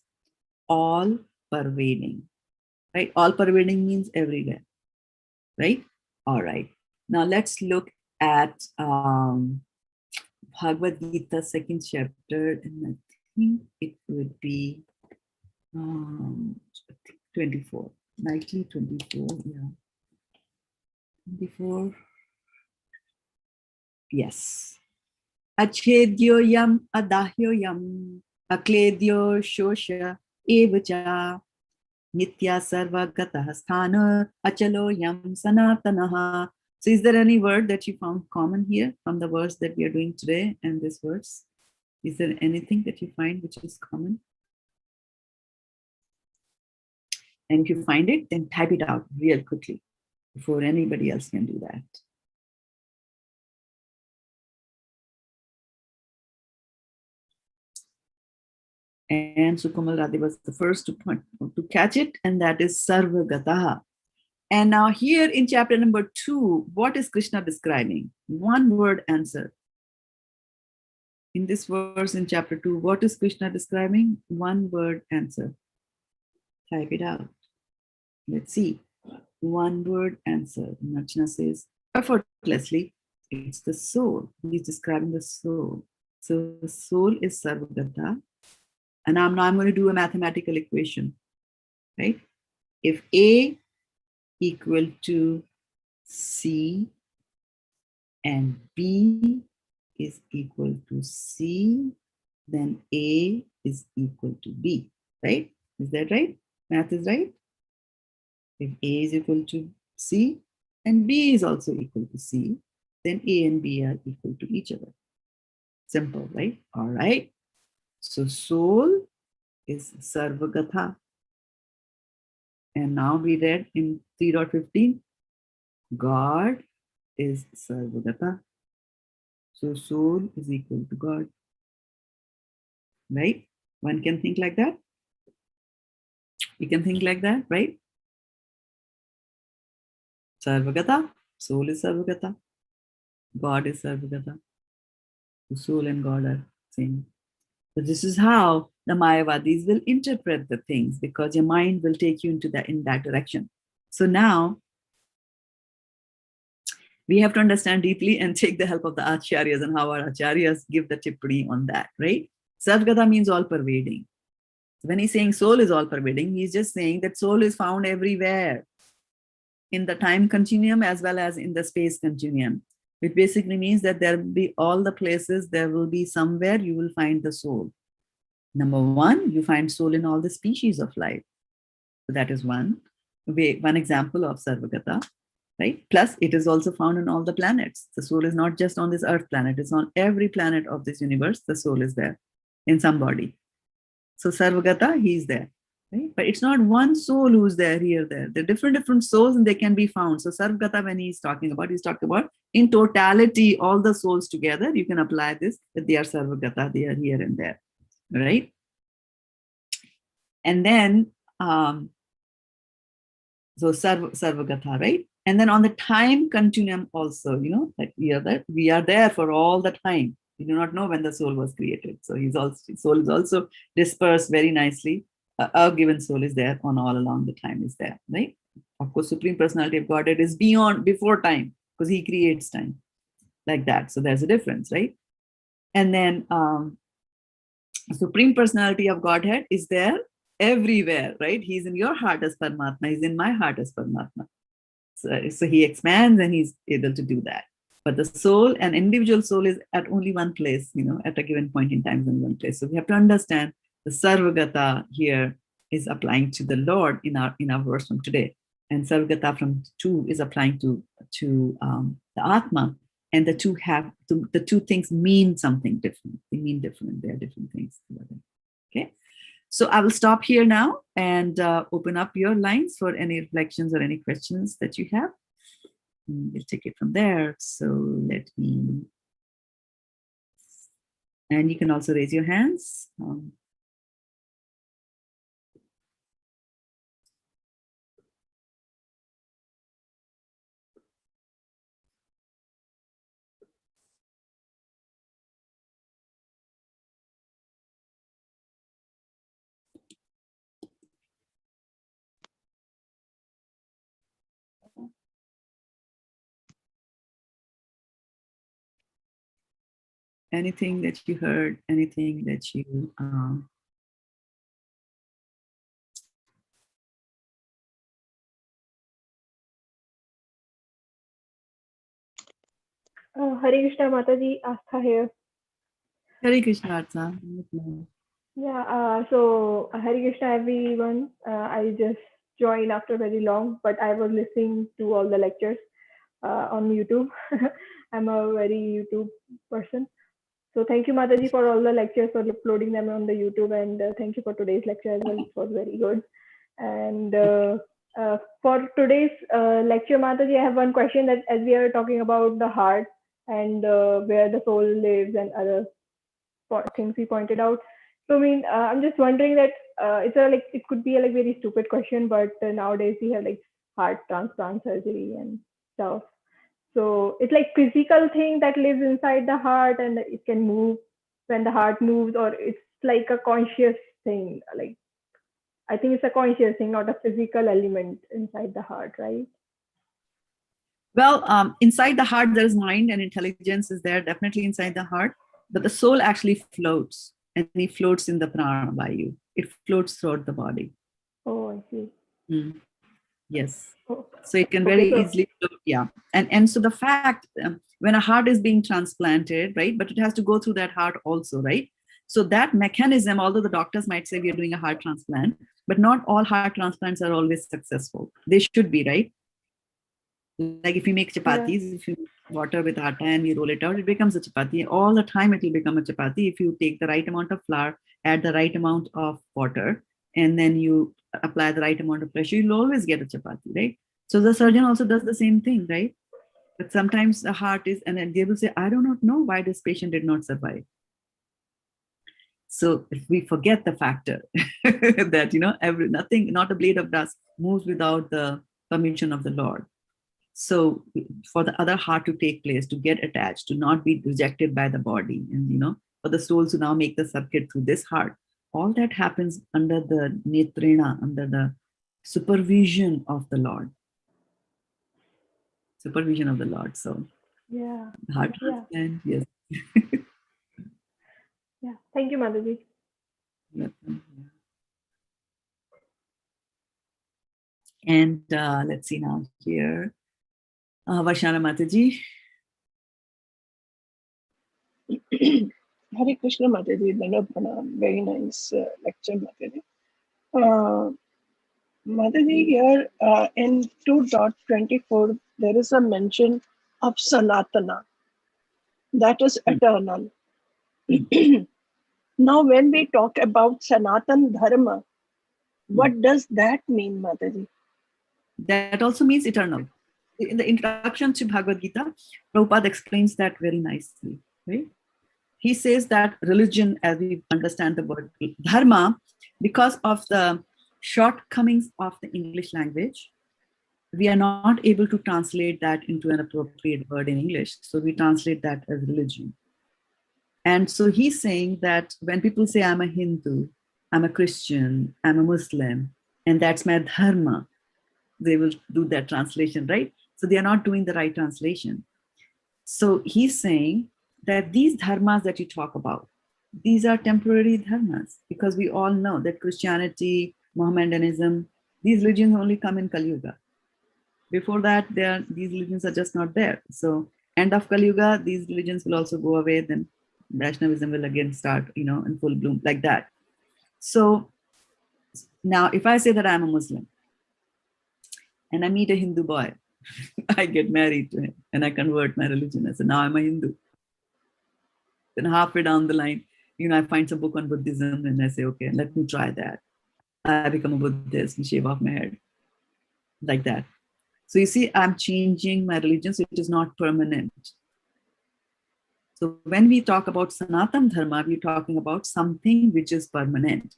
all pervading, right? All pervading means everywhere, right? All right. Now let's look at Bhagavad-gita, second chapter, and I think it would be 24, likely 24, yeah. 24, yes. Achedyoyam adahyoyam akledyo shosha evacha nitya sarvagatah sthana achaloyam sanatanaha. So is there any word that you found common here from the verse that we are doing today and this verse? Is there anything that you find which is common? And if you find it, then type it out real quickly before anybody else can do that. And Sukamal Radhe was the first to catch it, and that is Sarvagataha. And now here in chapter number 2, what is Krishna describing? One word answer. In this verse in chapter 2, what is Krishna describing? One word answer. Type it out. Let's see. One word answer. Nachna says, effortlessly, it's the soul. He's describing the soul. So the soul is Sarvagata. And now I'm going to do a mathematical equation, right? If A equal to C and B is equal to C, then A is equal to B, right? Is that right? Math is right? If A is equal to C and B is also equal to C, then A and B are equal to each other. Simple, right? All right. So soul is Sarvagata. And now we read in 3.15, God is Sarvagata. So soul is equal to God. Right? One can think like that. You can think like that, right? Sarvagata, soul is Sarvagata. God is Sarvagata. The soul and God are same. So this is how the Mayavadis will interpret the things, because your mind will take you in that direction. So now we have to understand deeply and take the help of the acharyas and how our acharyas give the tippani on that, right? Sarvagata means all-pervading. When he's saying soul is all-pervading, he's just saying that soul is found everywhere, in the time continuum as well as in the space continuum, which basically means that there will be all the places, there will be somewhere you will find the soul. Number one, you find soul in all the species of life. So that is one example of Sarvagata, right? Plus, it is also found in all the planets. The soul is not just on this Earth planet, it's on every planet of this universe. The soul is there in some body. So Sarvagata, he is there. Right? But it's not one soul who's there, here, there. There are different souls and they can be found. So Sarvagata, when he's talking about in totality, all the souls together, you can apply this, that they are Sarvagata, they are here and there, right? And then, so Sarvagata, right? And then on the time continuum also, that we are there for all the time. We do not know when the soul was created. So soul is also dispersed very nicely. Our given soul is there on all along the time is there, right? Of course, Supreme Personality of Godhead is before time, because he creates time like that. So there's a difference, right? And then Supreme Personality of Godhead is there everywhere, right? He's in your heart as Paramatma. He's in my heart as Paramatma. So he expands and he's able to do that. But the soul, an individual soul, is at only one place, at a given point in time in one place. So we have to understand the Sarvagata here is applying to the Lord in our verse from today. And Sarvagata from 2 is applying to the Atma. And the two things mean something different. They mean different. They are different things. Okay. So I will stop here now and open up your lines for any reflections or any questions that you have. We'll take it from there. So let me, and you can also raise your hands. Anything that you heard, anything that you Hare Krishna Mataji, Astha here. Hare Krishna Artha. Yeah, so Hare Krishna everyone. I just joined after very long, but I was listening to all the lectures on YouTube. I'm a very YouTube person. So thank you Mataji for all the lectures, for uploading them on the YouTube, and thank you for today's lecture as well. It was very good. And for today's lecture, Mataji, I have one question, that as we are talking about the heart and where the soul lives and other things we pointed out, So I mean, I'm just wondering that it could be a like very stupid question, but nowadays we have like heart transplant surgery and stuff. So it's like physical thing that lives inside the heart and it can move when the heart moves, or it's like a conscious thing. Like I think it's a conscious thing, not a physical element inside the heart, right? Well, inside the heart, there is mind and intelligence is there, definitely inside the heart. But the soul actually floats, and it floats in the prana vayu. It floats throughout the body. Oh, I see. Mm. Yes. Oh, So it can very okay, so easily float, yeah. And so the fact when a heart is being transplanted, right, but it has to go through that heart also, right? So that mechanism, although the doctors might say we are doing a heart transplant, but not all heart transplants are always successful. They should be, right? Like if you make yeah, chapatis, if you water with atta and you roll it out, it becomes a chapati. All the time it will become a chapati if you take the right amount of flour, add the right amount of water, and then you apply the right amount of pressure, you'll always get a chapati, right? So the surgeon also does the same thing, right? But sometimes the heart is, and then they will say, I do not know why this patient did not survive. So if we forget the factor that, nothing, not a blade of dust moves without the permission of the Lord. So for the other heart to take place, to get attached, to not be rejected by the body, and for the soul to now make the circuit through this heart, all that happens under the netrena, under the supervision of the Lord. Supervision of the Lord. So yeah, heart yeah, transplant, yes. yeah. Thank you, Madhaji. And let's see now here. Varshana Mataji. Hare Krishna Mataji, Dandavat Pranam. Very nice lecture, Mataji. Mataji, here in 2.24, there is a mention of Sanatana, that is eternal. Now, when we talk about Sanatan Dharma, what does that mean, Mataji? That also means eternal. In the introduction to Bhagavad-gita, Prabhupada explains that very nicely, right? He says that religion, as we understand the word dharma, because of the shortcomings of the English language, we are not able to translate that into an appropriate word in English. So we translate that as religion. And so he's saying that when people say, I'm a Hindu, I'm a Christian, I'm a Muslim, and that's my dharma, they will do that translation, right? So they are not doing the right translation. So he's saying that these dharmas that you talk about, these are temporary dharmas, because we all know that Christianity, Mohammedanism, these religions only come in Kali Yuga. Before that, these religions are just not there. So end of Kali Yuga, these religions will also go away. Then Vaishnavism will again start, in full bloom, like that. So now, if I say that I'm a Muslim and I meet a Hindu boy, I get married to him and I convert my religion. I say, now I'm a Hindu. Then halfway down the line, I find some book on Buddhism and I say, okay, let me try that. I become a Buddhist and shave off my head. Like that. So you see, I'm changing my religion, so it is not permanent. So when we talk about Sanatan Dharma, we're talking about something which is permanent.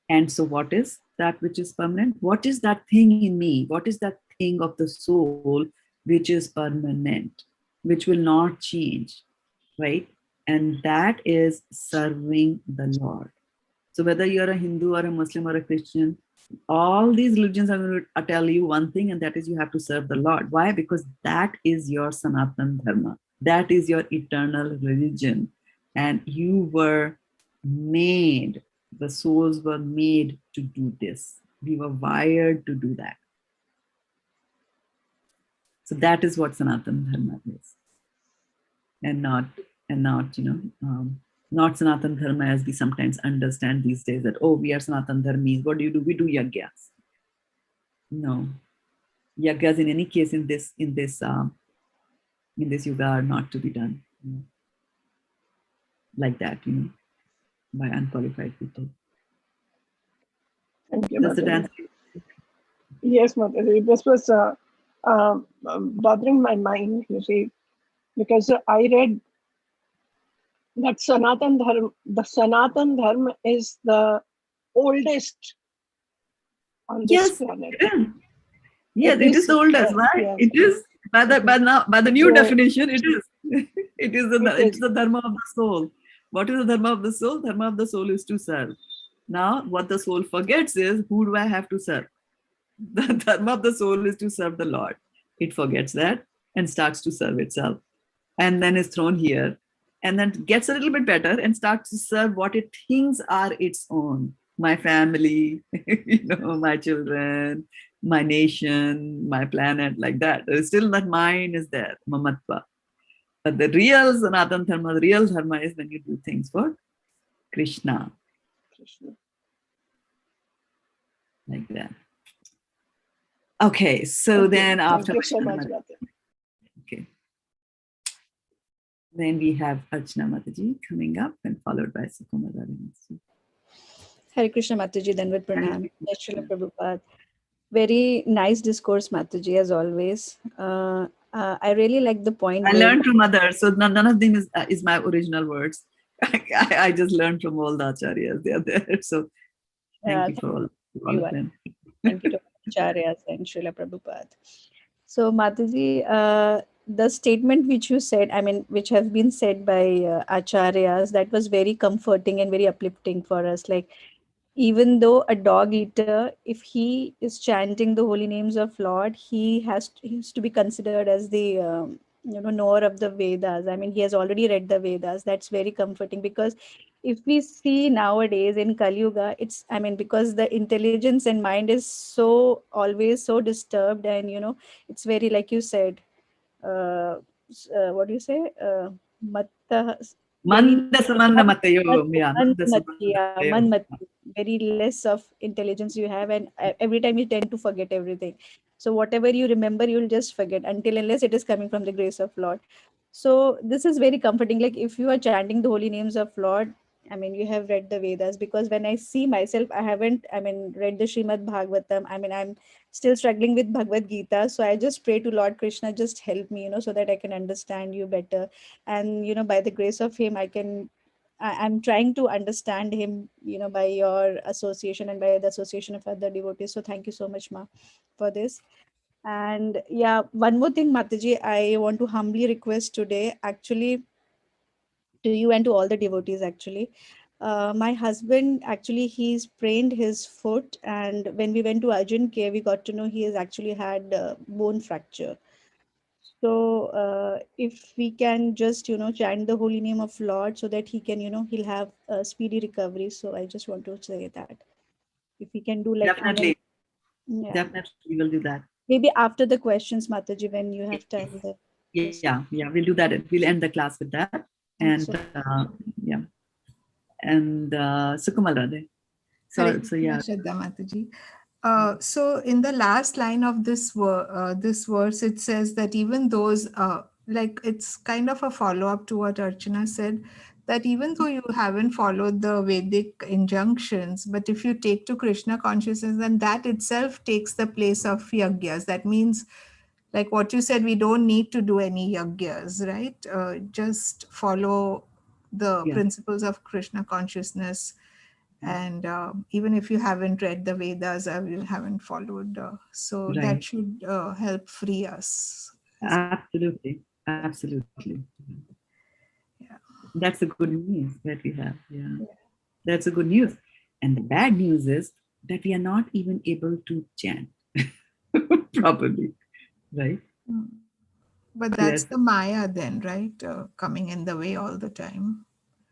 And so what is that which is permanent? What is that thing in me? What is that thing of the soul which is permanent, which will not change, right? And that is serving the Lord. So whether you're a Hindu or a Muslim or a Christian, all these religions are going to tell you one thing, and that is you have to serve the Lord. Why? Because that is your Sanatan Dharma. That is your eternal religion. And you were made, the souls were made to do this. We were wired to do that. So that is what Sanatan Dharma is. And not, not Sanatan Dharma as we sometimes understand these days that, oh, we are Sanatan Dharmis. What do? We do yagyas. No. Yagyas in any case in this yuga are not to be done. Like that, by unqualified people. Thank you, Does it Mataji. answer? Yes, Mataji. This was bothering my mind, you see, because I read That the Sanatan Dharma is the oldest on this Yes, planet. it is. Yes, it is the oldest. Why? Yes, It is by the new so definition. It is. It's is. the dharma of the soul. What is the dharma of the soul? Dharma of the soul is to serve. Now, what the soul forgets is, who do I have to serve? The dharma of the soul is to serve the Lord. It forgets that and starts to serve itself, and then is thrown here, and then gets a little bit better and starts to serve what it thinks are its own. My family, my children, my nation, my planet, like that. There's still that mind is there, mamatva. But the real Sanatan Dharma, the real Dharma is when you do things for Krishna, like that. Okay, so then after Thank you so much, Mataji. okay. Then we have Archana Mataji coming up and followed by Sukumara. Hare Krishna Mataji, then with Pranam. Srila Prabhupada. Very nice discourse, Mataji, as always. I really like the point. I learned from others, so none of them is my original words. I just learned from all the acharyas. They are there. So thank you for all of them. Thank you to acharyas and Srila Prabhupada. So, Mataji, the statement which you said, I mean, which have been said by acharyas, that was very comforting and very uplifting for us. Like, even though a dog eater, if he is chanting the holy names of Lord, he has to be considered as the knower of the Vedas. I mean, he has already read the Vedas. That's very comforting, because if we see nowadays in Kali Yuga, it's, I mean, because the intelligence and mind is so always so disturbed, and it's very, like you said, what do you say, matta, very very less of intelligence you have, and every time you tend to forget everything. So whatever you remember, you'll just forget, until unless it is coming from the grace of Lord. So this is very comforting. Like, if you are chanting the holy names of Lord, I mean, you have read the Vedas. Because when I see myself, I haven't, I mean, read the Srimad Bhagavatam. I mean, I'm still struggling with Bhagavad-gita. So I just pray to Lord Krishna, just help me, so that I can understand you better. And, by the grace of him, I'm trying to understand him, by your association and by the association of other devotees. So thank you so much, Ma, for this. And yeah, one more thing, Mataji, I want to humbly request today, actually, to you and to all the devotees, actually. My husband, actually, he's sprained his foot, and when we went to Arjun Care, we got to know he has actually had bone fracture. So if we can just, chant the holy name of Lord, so that he can, he'll have a speedy recovery. So I just want to say that if we can do, like, I mean, Definitely. Definitely, we will do that. Maybe after the questions, Mataji, when you have time. Yeah, we'll do that. We'll end the class with that. And yeah. And Sukumal Radhe. So yeah. Shraddha Mataji. So in the last line of this verse, it says that even those, like, it's kind of a follow-up to what Archana said, that even though you haven't followed the Vedic injunctions, but if you take to Krishna consciousness, then that itself takes the place of yagyas. That means, like what you said, we don't need to do any yagyas, right? Just follow the principles of Krishna consciousness. And even if you haven't read the Vedas or you haven't followed, so that should help free us. Absolutely. Absolutely. Yeah. That's the good news that we have. Yeah. That's the good news. And the bad news is that we are not even able to chant properly, right? But that's the Maya then, right? Coming in the way all the time.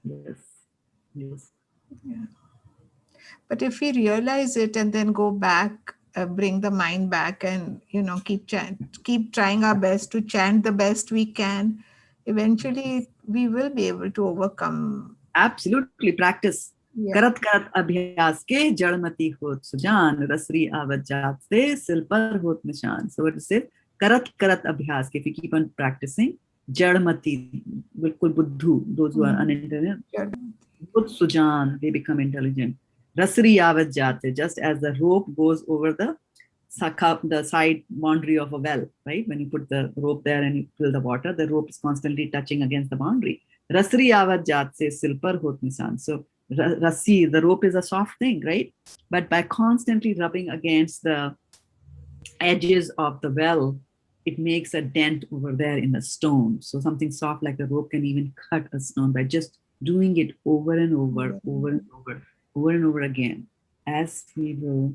Yes. Yes. Yeah. But if we realize it and then go back, bring the mind back, and keep trying our best to chant the best we can, eventually we will be able to overcome. Absolutely, practice. Karat karat abhyas ke jadmati hot sujan, rasri avajat se silpar hot nishan. So what it says, karat karat abhyas ke, if you keep on practicing, jadmati, bilkul buddhu, those who are unintelligent, hot sujan, they become intelligent. Rasri avajat, just as the rope goes over the side boundary of a well, right? When you put the rope there and you fill the water, the rope is constantly touching against the boundary. Rasri avat jat se silpar hot nisan. So rasi, the rope is a soft thing, right? But by constantly rubbing against the edges of the well, it makes a dent over there in the stone. So something soft like a rope can even cut a stone by just doing it over and over, over and over, over and over again, as we will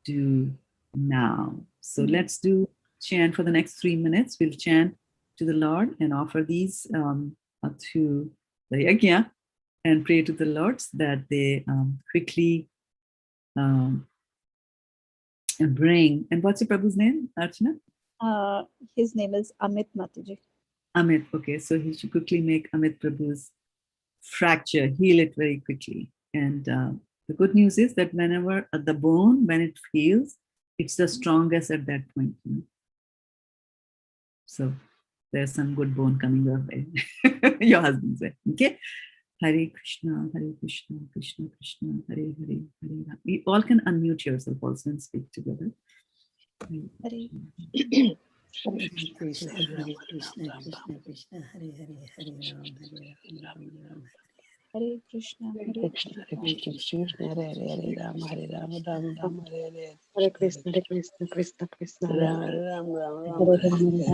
do now. So let's do chant for the next 3 minutes. We'll chant to the Lord and offer these to the yajna and pray to the Lords that they quickly bring. And what's your Prabhu's name, Archana? His name is Amit Mataji. Amit, okay. So he should quickly make Amit Prabhu's fracture, heal it very quickly. And the good news is that whenever the bone, when it heals, it's the strongest at that point. You know? So there's some good bone coming your way. Your husband's way. Okay? Hare Krishna, Krishna Krishna, Hare Hare, Hare Rama. We all can unmute yourself also and speak together. Hare Krishna, Hare Krishna, Krishna Krishna, Hare Hare, Hare Ram, Hare Ram, Ram Ram. Hare Krishna, Hare Krishna, Krishna, Hare Hare, Ram, Hare Ram, Ram Ram, Hare Hare. Hare Krishna, Krishna Krishna, Ram Ram, Ram Ram, Hare Hare Ram, Hare.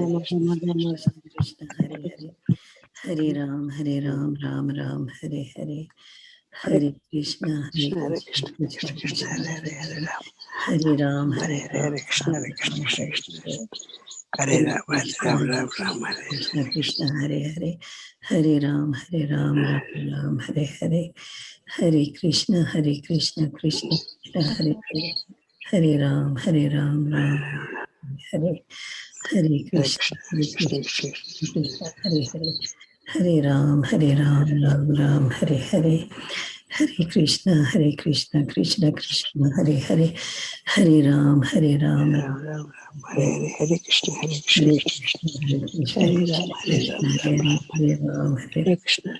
Krishna, Hare Hare, Hare Ram, Ram Ram, Hare Hare. Hare Krishna, Hare Krishna, Krishna Krishna, Hare Hare, Hare Ram, Hare Hare, Krishna, Krishna Krishna. Hare Ram, Ram Ram, Hare Krishna, Hare Hare, Hare Ram, Ram Ram, Hare Hare, Hare Krishna, Krishna Krishna, Hare Hare, Hare Ram, Ram Hare, Hare Krishna, Krishna, Hare Hare, Hare Ram, Ram Hare Hare, Hare Krishna, Krishna Krishna, Hare Hare, Hare Ram, Hare Hare Krishna, Krishna, Hare Krishna, Hare Ram, Hare Krishna,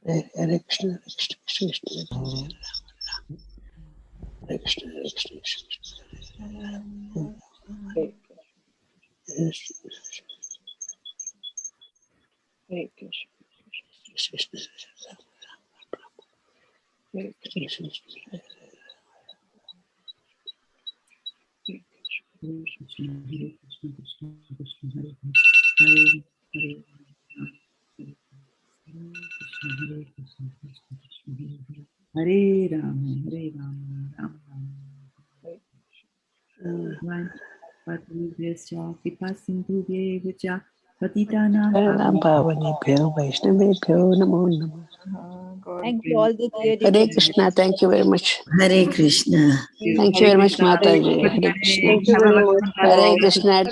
Hare Krishna, Hare Krishna, Hare Ram, Ram Ram. Patibhyascha Kripa Sindhubhyeva Patitanam Pavane Vaishnavebhyo Namo Namah. Thank you all the dear Hare devotees. Krishna, thank you very much. Hare Krishna. Thank you very much, Mataji. Hare Krishna. Thank you very much. Hare Krishna.